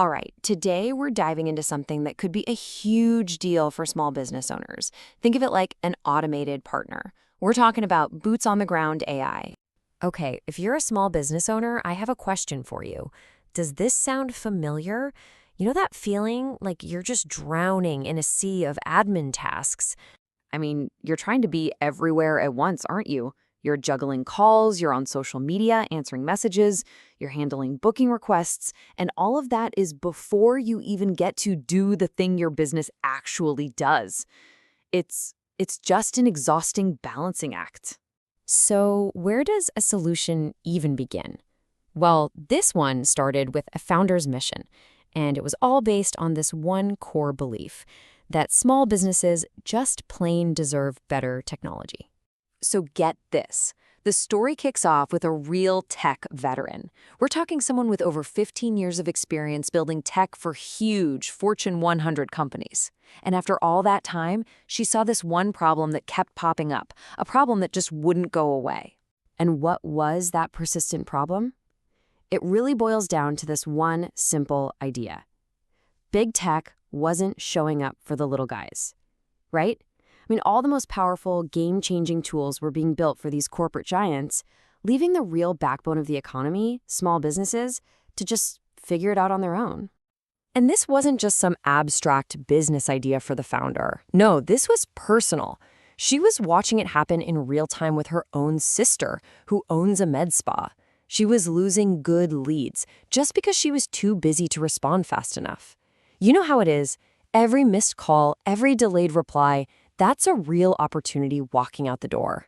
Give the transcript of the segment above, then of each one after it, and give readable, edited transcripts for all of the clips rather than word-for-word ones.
All right, today we're diving into something that could be a huge deal for small business owners. Think of it like an automated partner. We're talking about boots on the ground AI. Okay, if you're a small business owner, I have a question for you. Does this sound familiar? You know that feeling like you're just drowning in a sea of admin tasks? I mean, you're trying to be everywhere at once, aren't you? You're juggling calls, you're on social media, answering messages, you're handling booking requests, and all of that is before you even get to do the thing your business actually does. It's just an exhausting balancing act. So, where does a solution even begin? Well, this one started with a founder's mission, and it was all based on this one core belief that small businesses just plain deserve better technology. So get this. The story kicks off with a real tech veteran. We're talking someone with over 15 years of experience building tech for huge Fortune 100 companies. And after all that time, she saw this one problem that kept popping up, a problem that just wouldn't go away. And what was that persistent problem? It really boils down to this one simple idea. Big tech wasn't showing up for the little guys, right? I mean, all the most powerful, game-changing tools were being built for these corporate giants, leaving the real backbone of the economy, small businesses, to just figure it out on their own. And this wasn't just some abstract business idea for the founder. No, this was personal. She was watching it happen in real time with her own sister, who owns a med spa. She was losing good leads just because she was too busy to respond fast enough. You know how it is. Every missed call, every delayed reply, that's a real opportunity walking out the door.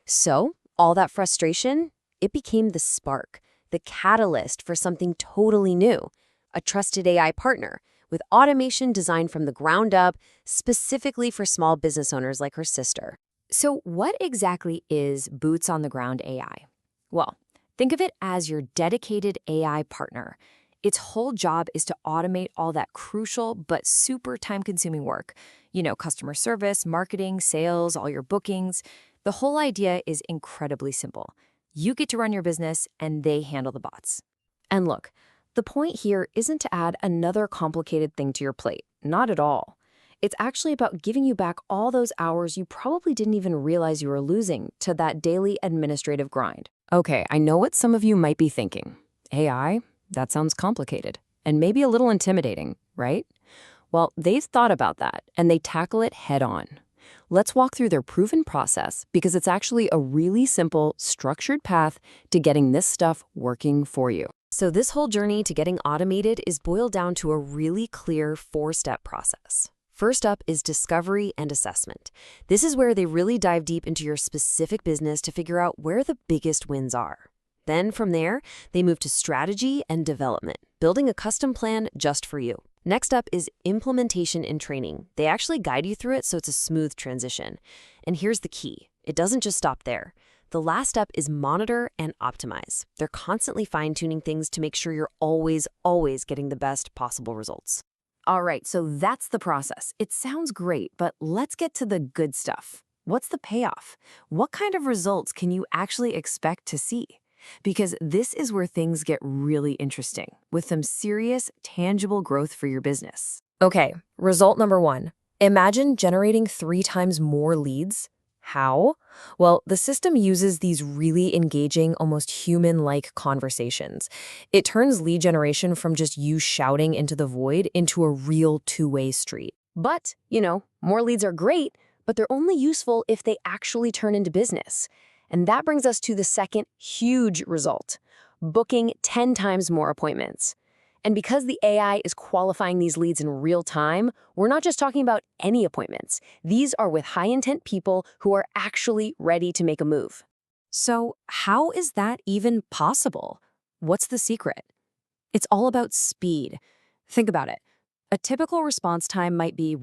So, all that frustration, it became the spark, the catalyst for something totally new, a trusted AI partner with automation designed from the ground up, specifically for small business owners like her sister. So, what exactly is Boots on the Ground AI? Well, think of it as your dedicated AI partner. Its whole job is to automate all that crucial but super time-consuming work. You know, customer service, marketing, sales, all your bookings. The whole idea is incredibly simple. You get to run your business, and they handle the bots. And look, the point here isn't to add another complicated thing to your plate. Not at all. It's actually about giving you back all those hours you probably didn't even realize you were losing to that daily administrative grind. Okay, I know what some of you might be thinking. AI? That sounds complicated and maybe a little intimidating, right? Well, they've thought about that and they tackle it head on. Let's walk through their proven process because it's actually a really simple, structured path to getting this stuff working for you. So this whole journey to getting automated is boiled down to a really clear 4-step process. First up is discovery and assessment. This is where they really dive deep into your specific business to figure out where the biggest wins are. Then from there, they move to strategy and development, building a custom plan just for you. Next up is implementation and training. They actually guide you through it so it's a smooth transition. And here's the key. It doesn't just stop there. The last step is monitor and optimize. They're constantly fine-tuning things to make sure you're always getting the best possible results. All right, so that's the process. It sounds great, but let's get to the good stuff. What's the payoff? What kind of results can you actually expect to see? Because this is where things get really interesting, with some serious, tangible growth for your business. Okay, result number 1. Imagine generating 3 times more leads. How? Well, the system uses these really engaging, almost human-like conversations. It turns lead generation from just you shouting into the void into a real two-way street. But, more leads are great, but they're only useful if they actually turn into business. And that brings us to the second huge result, booking 10 times more appointments. And because the AI is qualifying these leads in real time, we're not just talking about any appointments. These are with high-intent people who are actually ready to make a move. So how is that even possible? What's the secret? It's all about speed. Think about it. A typical response time might be,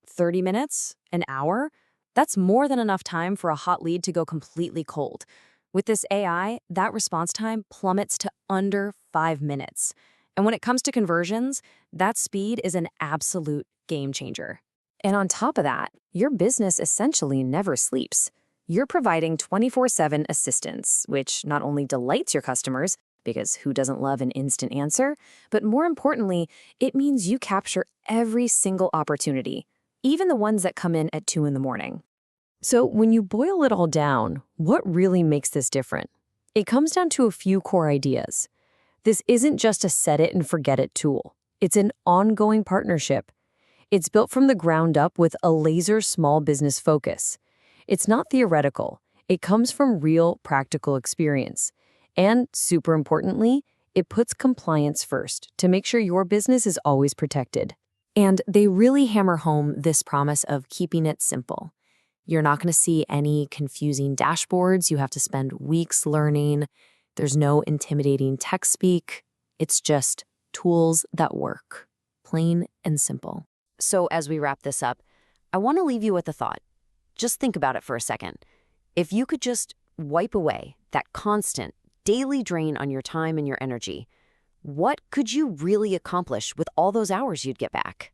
30 minutes? An hour? That's more than enough time for a hot lead to go completely cold. With this AI, that response time plummets to under 5 minutes. And when it comes to conversions, that speed is an absolute game changer. And on top of that, your business essentially never sleeps. You're providing 24/7 assistance, which not only delights your customers, because who doesn't love an instant answer? But more importantly, it means you capture every single opportunity, even the ones that come in at 2 in the morning. So when you boil it all down, what really makes this different? It comes down to a few core ideas. This isn't just a set it and forget it tool. It's an ongoing partnership. It's built from the ground up with a laser small business focus. It's not theoretical. It comes from real, practical experience. And, super importantly, it puts compliance first to make sure your business is always protected. And they really hammer home this promise of keeping it simple. You're not going to see any confusing dashboards you have to spend weeks learning. There's no intimidating tech speak. It's just tools that work, plain and simple. So as we wrap this up, I want to leave you with a thought. Just think about it for a second. If you could just wipe away that constant, daily drain on your time and your energy, what could you really accomplish with all those hours you'd get back?